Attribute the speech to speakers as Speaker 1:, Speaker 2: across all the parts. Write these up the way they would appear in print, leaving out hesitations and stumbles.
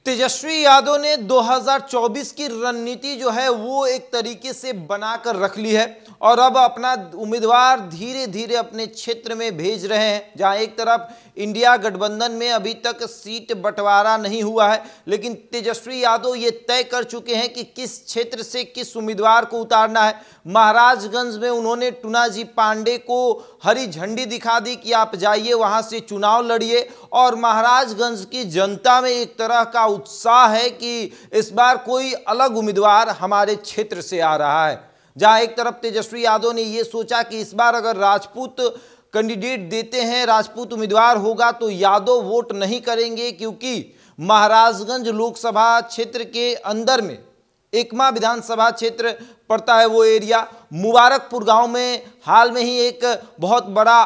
Speaker 1: तेजस्वी यादव ने 2024 की रणनीति जो है वो एक तरीके से बनाकर रख ली है और अब अपना उम्मीदवार धीरे धीरे अपने क्षेत्र में भेज रहे हैं। जहां एक तरफ इंडिया गठबंधन में अभी तक सीट बंटवारा नहीं हुआ है, लेकिन तेजस्वी यादव ये तय कर चुके हैं कि किस क्षेत्र से किस उम्मीदवार को उतारना है। महाराजगंज में उन्होंने टूनाजी पांडे को हरी झंडी दिखा दी कि आप जाइए वहां से चुनाव लड़िए, और महाराजगंज की जनता में एक तरह का उत्साह है कि इस बार कोई अलग उम्मीदवार हमारे क्षेत्र से आ रहा है। जहां एक तरफ तेजस्वी यादव ने यह सोचा कि इस बार अगर राजपूत कैंडिडेट देते हैं, राजपूत उम्मीदवार होगा तो यादव वोट नहीं करेंगे, क्योंकि महाराजगंज लोकसभा क्षेत्र के अंदर में एकमा विधानसभा क्षेत्र पड़ता है। वो एरिया मुबारकपुर गांव में हाल में ही एक बहुत बड़ा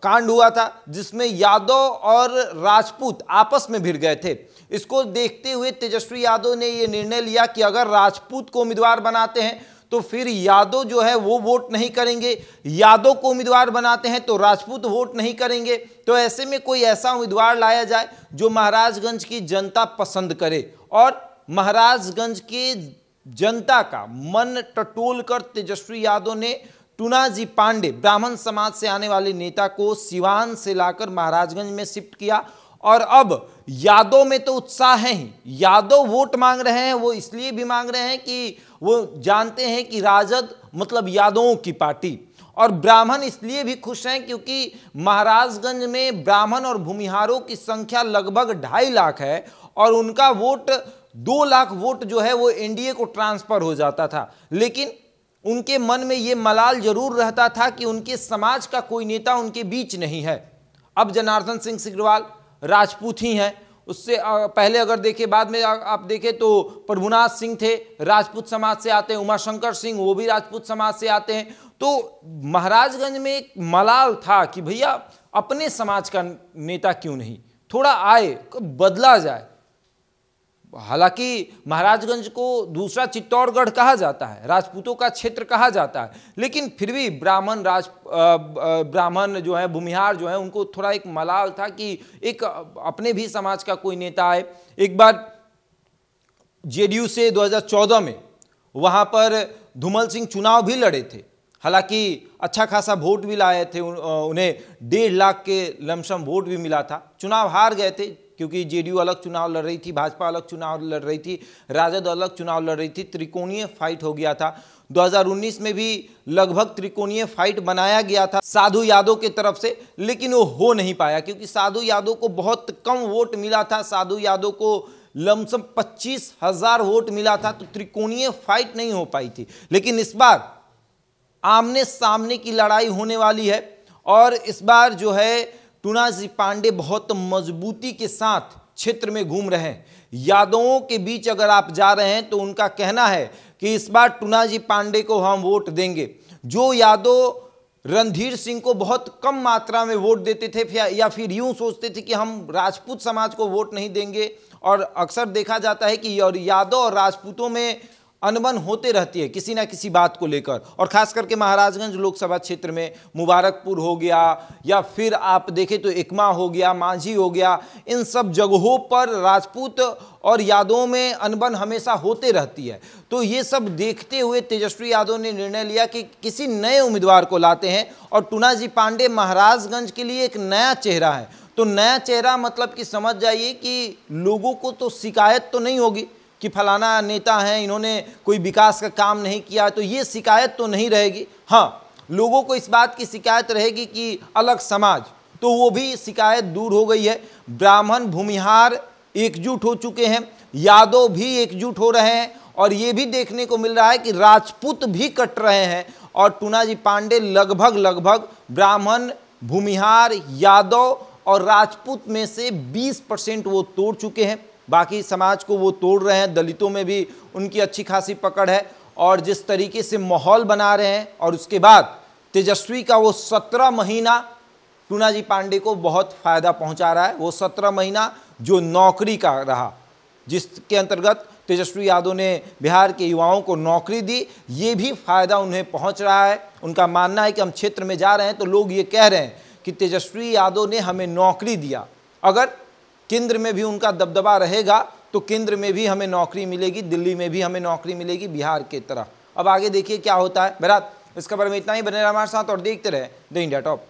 Speaker 1: कांड हुआ था जिसमें यादव और राजपूत आपस में भिड़ गए थे। इसको देखते हुए तेजस्वी यादव ने ये निर्णय लिया कि अगर राजपूत को उम्मीदवार बनाते हैं तो फिर यादव जो है वो वोट नहीं करेंगे, यादव को उम्मीदवार बनाते हैं तो राजपूत वोट नहीं करेंगे। तो ऐसे में कोई ऐसा उम्मीदवार लाया जाए जो महाराजगंज की जनता पसंद करे, और महाराजगंज के जनता का मन टटोल कर तेजस्वी यादव ने टूनाजी पांडे ब्राह्मण समाज से आने वाले नेता को सिवान से लाकर महाराजगंज में शिफ्ट किया। और अब यादव में तो उत्साह है ही, यादव वोट मांग रहे हैं। वो इसलिए भी मांग रहे हैं कि वो जानते हैं कि राजद मतलब यादवों की पार्टी, और ब्राह्मण इसलिए भी खुश हैं क्योंकि महाराजगंज में ब्राह्मण और भूमिहारों की संख्या लगभग 2.5 लाख है, और उनका वोट 2 लाख वोट जो है वो एनडीए को ट्रांसफर हो जाता था। लेकिन उनके मन में ये मलाल जरूर रहता था कि उनके समाज का कोई नेता उनके बीच नहीं है। अब जनार्दन सिंह सिग्रीवाल राजपूत ही हैं, उससे पहले अगर देखें, बाद में आप देखें तो प्रभुनाथ सिंह थे, राजपूत समाज से आते हैं, उमाशंकर सिंह वो भी राजपूत समाज से आते हैं। तो महाराजगंज में एक मलाल था कि भैया अपने समाज का नेता क्यों नहीं, थोड़ा आए, बदला जाए। हालांकि महाराजगंज को दूसरा चित्तौड़गढ़ कहा जाता है, राजपूतों का क्षेत्र कहा जाता है, लेकिन फिर भी ब्राह्मण जो है, भूमिहार जो है, उनको थोड़ा एक मलाल था कि एक अपने भी समाज का कोई नेता आए। एक बार जेडीयू से 2014 में वहां पर धूमल सिंह चुनाव भी लड़े थे, हालांकि अच्छा खासा वोट भी लाए थे, उन्हें 1.5 लाख के लमसम वोट भी मिला था। चुनाव हार गए थे क्योंकि जेडीयू अलग चुनाव लड़ रही थी, भाजपा अलग चुनाव लड़ रही थी, राजद अलग चुनाव लड़ रही थी, त्रिकोणीय फाइट हो गया था। 2019 में भी लगभग त्रिकोणीय फाइट बनाया गया था साधु यादव की तरफ से, लेकिन वो हो नहीं पाया क्योंकि साधु यादव को बहुत कम वोट मिला था। साधु यादव को लमसम 25,000 वोट मिला था, तो त्रिकोणीय फाइट नहीं हो पाई थी। लेकिन इस बार आमने सामने की लड़ाई होने वाली है, और इस बार जो है टूनाजी पांडे बहुत मजबूती के साथ क्षेत्र में घूम रहे हैं। यादवों के बीच अगर आप जा रहे हैं तो उनका कहना है कि इस बार टूनाजी पांडे को हम वोट देंगे। जो यादव रणधीर सिंह को बहुत कम मात्रा में वोट देते थे या फिर यूं सोचते थे कि हम राजपूत समाज को वोट नहीं देंगे, और अक्सर देखा जाता है कि यादव और राजपूतों में अनबन होते रहती है किसी ना किसी बात को लेकर, और खास करके महाराजगंज लोकसभा क्षेत्र में मुबारकपुर हो गया या फिर आप देखें तो एकमा हो गया, मांझी हो गया, इन सब जगहों पर राजपूत और यादवों में अनबन हमेशा होते रहती है। तो ये सब देखते हुए तेजस्वी यादव ने निर्णय लिया कि किसी नए उम्मीदवार को लाते हैं, और टूनाजी पांडे महाराजगंज के लिए एक नया चेहरा है। तो नया चेहरा मतलब कि समझ जाइए कि लोगों को तो शिकायत तो नहीं होगी कि फलाना नेता है, इन्होंने कोई विकास का काम नहीं किया, तो ये शिकायत तो नहीं रहेगी। हाँ, लोगों को इस बात की शिकायत रहेगी कि अलग समाज, तो वो भी शिकायत दूर हो गई है। ब्राह्मण भूमिहार एकजुट हो चुके हैं, यादव भी एकजुट हो रहे हैं, और ये भी देखने को मिल रहा है कि राजपूत भी कट रहे हैं, और टूनाजी पांडे लगभग ब्राह्मण, भूमिहार, यादव और राजपूत में से 20% वो तोड़ चुके हैं। बाकी समाज को वो तोड़ रहे हैं, दलितों में भी उनकी अच्छी खासी पकड़ है, और जिस तरीके से माहौल बना रहे हैं। और उसके बाद तेजस्वी का वो 17 महीना टूनाजी पांडे को बहुत फायदा पहुंचा रहा है। वो 17 महीना जो नौकरी का रहा, जिसके अंतर्गत तेजस्वी यादव ने बिहार के युवाओं को नौकरी दी, ये भी फायदा उन्हें पहुंच रहा है। उनका मानना है कि हम क्षेत्र में जा रहे हैं तो लोग ये कह रहे हैं कि तेजस्वी यादव ने हमें नौकरी दिया। अगर केंद्र में भी उनका दबदबा रहेगा तो केंद्र में भी हमें नौकरी मिलेगी, दिल्ली में भी हमें नौकरी मिलेगी बिहार की तरह। अब आगे देखिए क्या होता है। बहरहाल इस खबर में इतना ही। बने रहे हमारे साथ और देखते रहे द इंडिया टॉप।